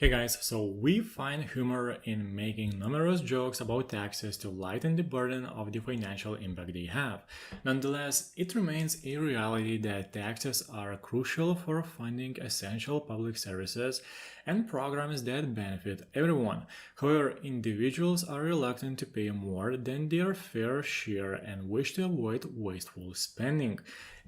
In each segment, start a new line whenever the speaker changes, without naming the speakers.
Hey guys, so we find humor in making numerous jokes about taxes to lighten the burden of the financial impact they have. Nonetheless, it remains a reality that taxes are crucial for funding essential public services and programs that benefit everyone. However, individuals are reluctant to pay more than their fair share and wish to avoid wasteful spending.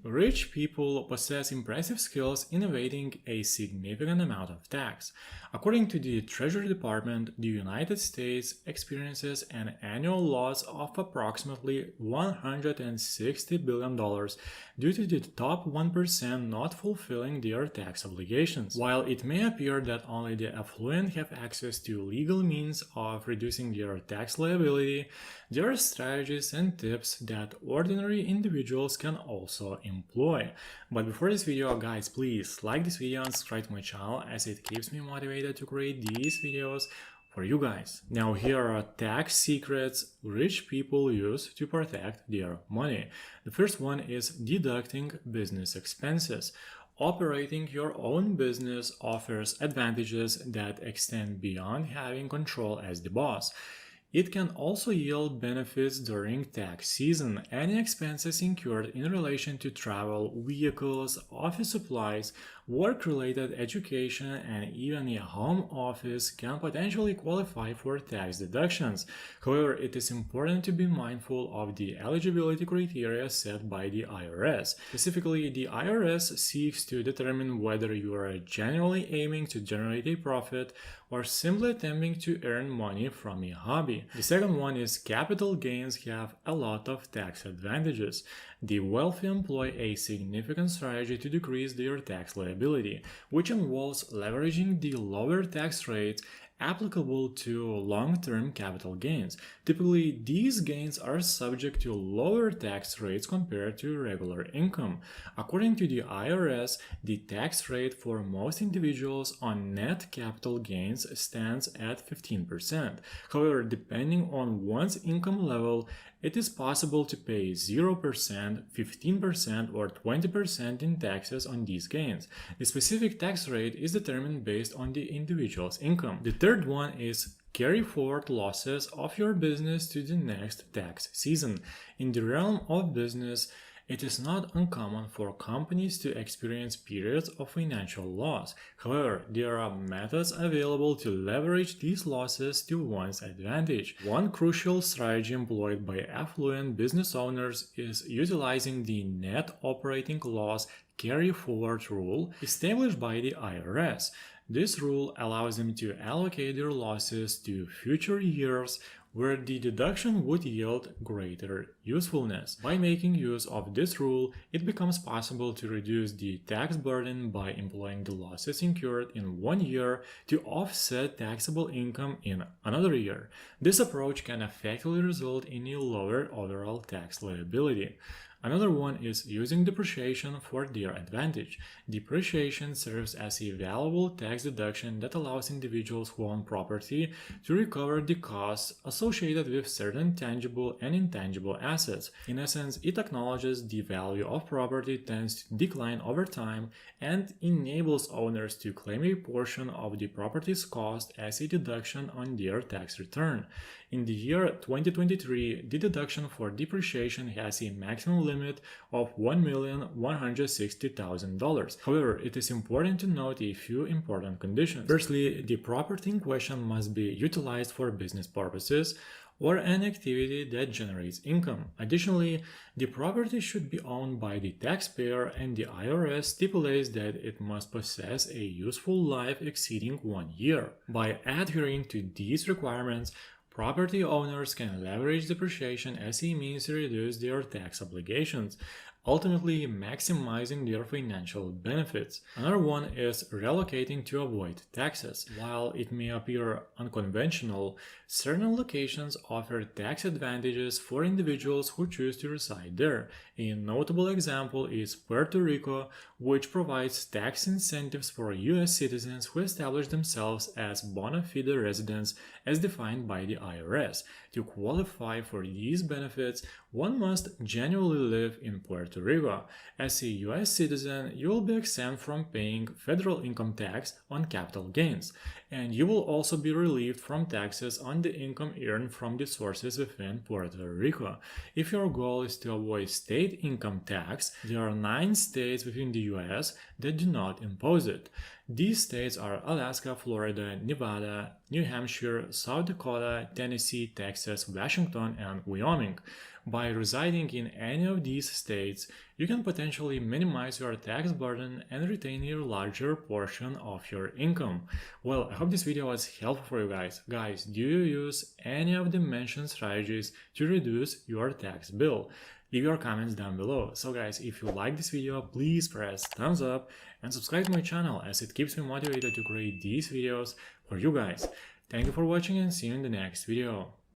Rich people possess impressive skills in evading a significant amount of tax. According to the Treasury Department, the United States experiences an annual loss of approximately $160 billion due to the top 1% not fulfilling their tax obligations. While it may appear that only the affluent have access to legal means of reducing their tax liability, there are strategies and tips that ordinary individuals can also employ. But before this video, guys, please like this video and subscribe to my channel as it keeps me motivated to create these videos for you guys. Now here are tax secrets rich people use to protect their money. The first one is deducting business expenses. Operating your own business offers advantages that extend beyond having control as the boss. It can also yield benefits during tax season. Any expenses incurred in relation to travel, vehicles, office supplies, work-related education, and even a home office can potentially qualify for tax deductions. However, it is important to be mindful of the eligibility criteria set by the IRS. Specifically, the IRS seeks to determine whether you are genuinely aiming to generate a profit or simply attempting to earn money from a hobby. The second one is capital gains have a lot of tax advantages. The wealthy employ a significant strategy to decrease their tax liability, which involves leveraging the lower tax rates applicable to long-term capital gains. Typically, these gains are subject to lower tax rates compared to regular income. According to the IRS, the tax rate for most individuals on net capital gains stands at 15%. However, depending on one's income level, it is possible to pay 0%, 15%, or 20% in taxes on these gains. The specific tax rate is determined based on the individual's income. The third one is carry forward losses of your business to the next tax season. In the realm of business, it is not uncommon for companies to experience periods of financial loss. However, there are methods available to leverage these losses to one's advantage. One crucial strategy employed by affluent business owners is utilizing the net operating loss carry-forward rule established by the IRS. This rule allows them to allocate their losses to future years where the deduction would yield greater usefulness. By making use of this rule, it becomes possible to reduce the tax burden by employing the losses incurred in one year to offset taxable income in another year. This approach can effectively result in a lower overall tax liability. Another one is using depreciation for their advantage. Depreciation serves as a valuable tax deduction that allows individuals who own property to recover the costs associated with certain tangible and intangible assets. In essence, it acknowledges the value of property tends to decline over time and enables owners to claim a portion of the property's cost as a deduction on their tax return. In the year 2023, the deduction for depreciation has a maximum limit of $1,160,000. However, it is important to note a few important conditions. Firstly, the property in question must be utilized for business purposes or an activity that generates income. Additionally, the property should be owned by the taxpayer, and the IRS stipulates that it must possess a useful life exceeding 1 year. By adhering to these requirements, property owners can leverage depreciation as a means to reduce their tax obligations, ultimately maximizing their financial benefits. Another one is relocating to avoid taxes. While it may appear unconventional, certain locations offer tax advantages for individuals who choose to reside there. A notable example is Puerto Rico, which provides tax incentives for U.S. citizens who establish themselves as bona fide residents as defined by the IRS. To qualify for these benefits, one must genuinely live in Puerto Rico. As a U.S. citizen, you will be exempt from paying federal income tax on capital gains. And you will also be relieved from taxes on the income earned from the sources within Puerto Rico. If your goal is to avoid state income tax, there are 9 states within the US that do not impose it. These states are Alaska, Florida, Nevada, New Hampshire, South Dakota, Tennessee, Texas, Washington, and Wyoming. By residing in any of these states, you can potentially minimize your tax burden and retain a larger portion of your income. Well, I hope this video was helpful for you guys. Guys, do you use any of the mentioned strategies to reduce your tax bill? Leave your comments down below. So guys, if you like this video, please press thumbs up and subscribe to my channel as it keeps me motivated to create these videos for you guys. Thank you for watching and see you in the next video.